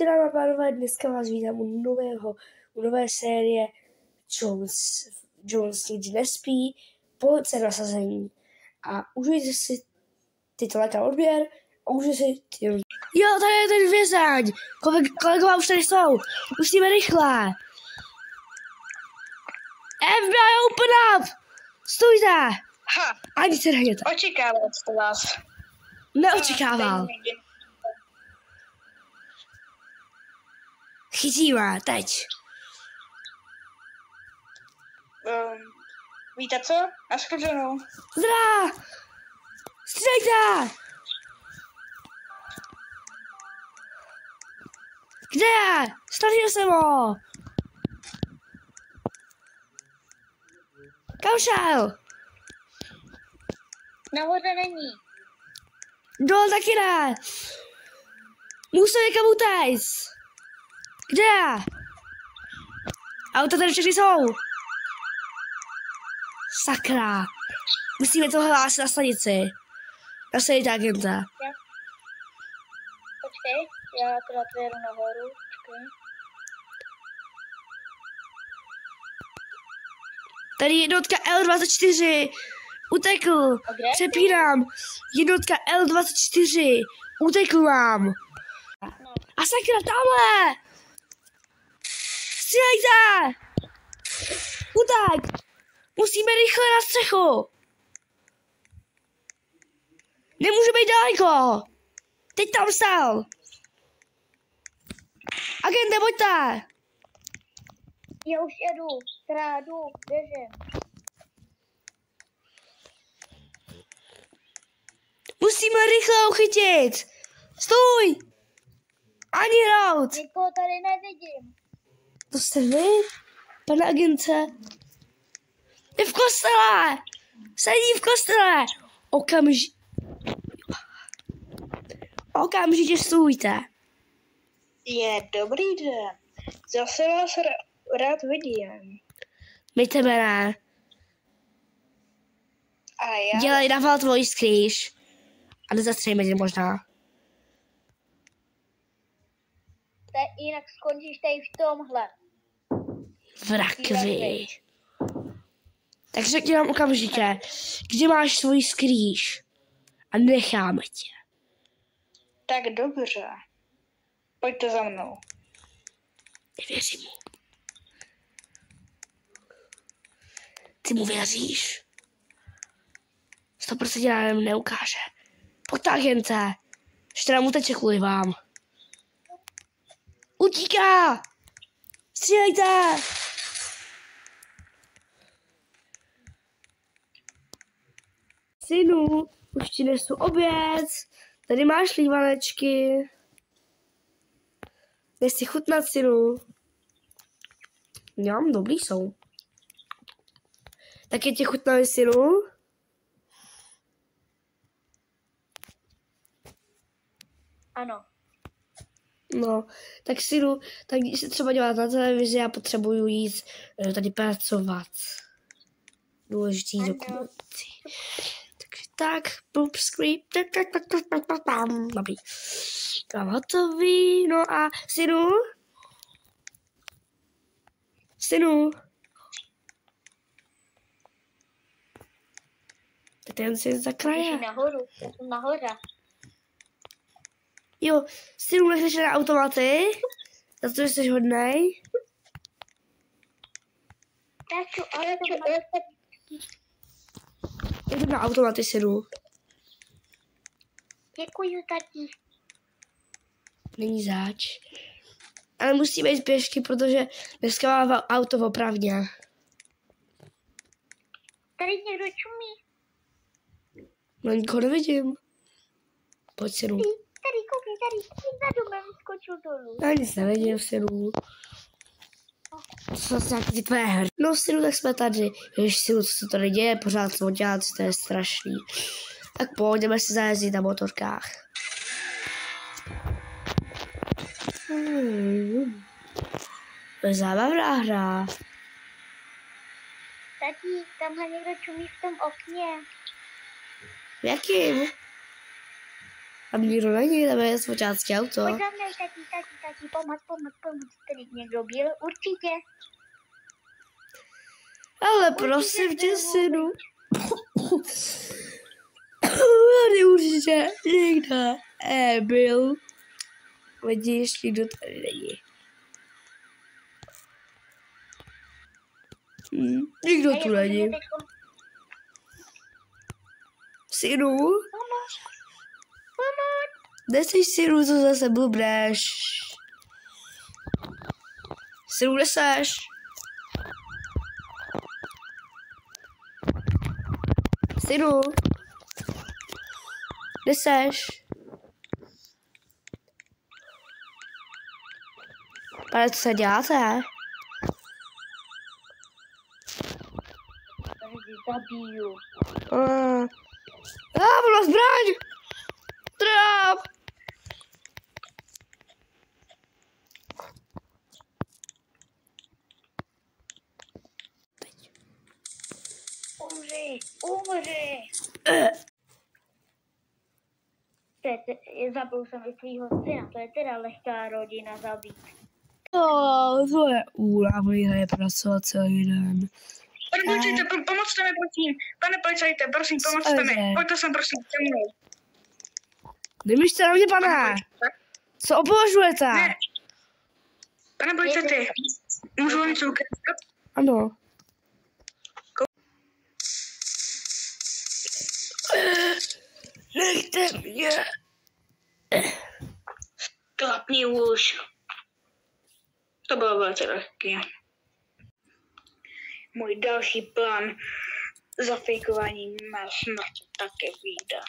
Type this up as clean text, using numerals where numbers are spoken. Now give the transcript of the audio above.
Pojďte, dámy a pánové, dneska vás vítám u nové série Jones nikdy nespí, Police nasazení. A užijte si titulek odběr a užijte si Jo, tady je ten vězaň! Kolegové už tady jsou! Musíme rychle! FBI, open up! Stůjte! Ani se nehněte. Očekával jste vás. Neočekával. Chytíme, teď. Víte co? Nashledanou. Zdrá! Střelte! Kde je? Snažil jsem ho! Kam šel? Nahoře není. Dole taky ne. Musím někam utéct. Kde je? Auta tady všechny jsou. Sakra. Musíme to hlásit na stanici. Nasadíte agenta. Počkej, já teda jedu nahoru. Počkej. Tady jednotka L24. Utekl. Přepínám. Jednotka L24. Utekl vám. No. A sakra, tamhle. Střílejte. Utek. Musíme rychle na střechu. Nemůže být daleko. Teď tam stál. Agente, pojďte. Já už jedu. Teda jdu, běžím. Musíme rychle uchytit. Stůj. Ani rout. Nikoho tady nevidím. To jste vy, pane agence? Je v kostele. Sedí v kostele. Okamžitě stůjte. Je dobrý den. Zase vás rád vidím. My tebe ne. A já... Dělej na tvoji skrýš. A nezastřejme tě možná. Jinak skončíš tady v tomhle. V rakvi. Tak řekni nám okamžitě, kde máš svůj skrýš. A necháme tě. Tak dobře. Pojďte za mnou. Nevěřím mu. Ty mu věříš? 100% nám neukáže. Pojďte, agente. Ještě nám uteče kvůli vám. Utíká! Střílejte! Synu, už ti nesu oběd. Tady máš lívanečky. Jdeš si chutnat, synu. Jo, dobrý jsou. Taky tě chutnali, synu? Ano. No, tak synu, tak když se třeba dělat na televizi, já potřebuju jít tady pracovat. Důležitý dokumenty. Tak, boop script, dobrý. Mám hotový, no a synu? Synu? Tak ten si zakraje. Nahoru, nahoře. Jo, synu, nechceš na automaty? Za to, že jsi hodnej? Ale Jdu na automaty, synu. děkuji, tati. Není zač. Ale musíme jít pěšky, protože dneska má auto opravně. Tady někdo čumí. No nikoho nevidím. Pojď, synu. Tady, koukej, tady. Za domem skočil dolů. Já nic nevidím, synu. Co jsou nějaký ty tvé hry? No, synu, tak jsme tady. Ježiš, synu, co se tady děje? Pořád co dělat, to je strašný. Tak pojďme si zajezdit na motorkách. To je zábavná hra. Tati, tamhle někdo čumí v tom okně. V jakým? A nikdo není, tam je svočácký auto. Pojď za mnou, tati, pomoc, tady někdo byl, určitě. Ale prosím tě, synu. Tady určitě nikde byl. Vidíš, nikdo tady není. Nikdo tu není. Synu? Pomoc. Kde jsi, synu, co zase blbneš? Synu, kde seš? Synu? Kde seš? Pane, co se děláte? Zabiju. Byla zbraň! Tráp! Umři! Zabil jsem i svýho syna, to je teda lehká rodina zabít. To je únavný pracovat celý den. Pane policajte, pomocte mi, prosím. Pane policajte, prosím, pomocte mi. Pojďte sem, prosím, se mnou. Nemyšte na mě, pane! Co opovažujete? Ne. Pane policajte, můžu vám něco ukázat? Ano. Nechte mě. Klapni už. To bylo velice lehké. Můj další plán zafejkování mé smrti také vyjde.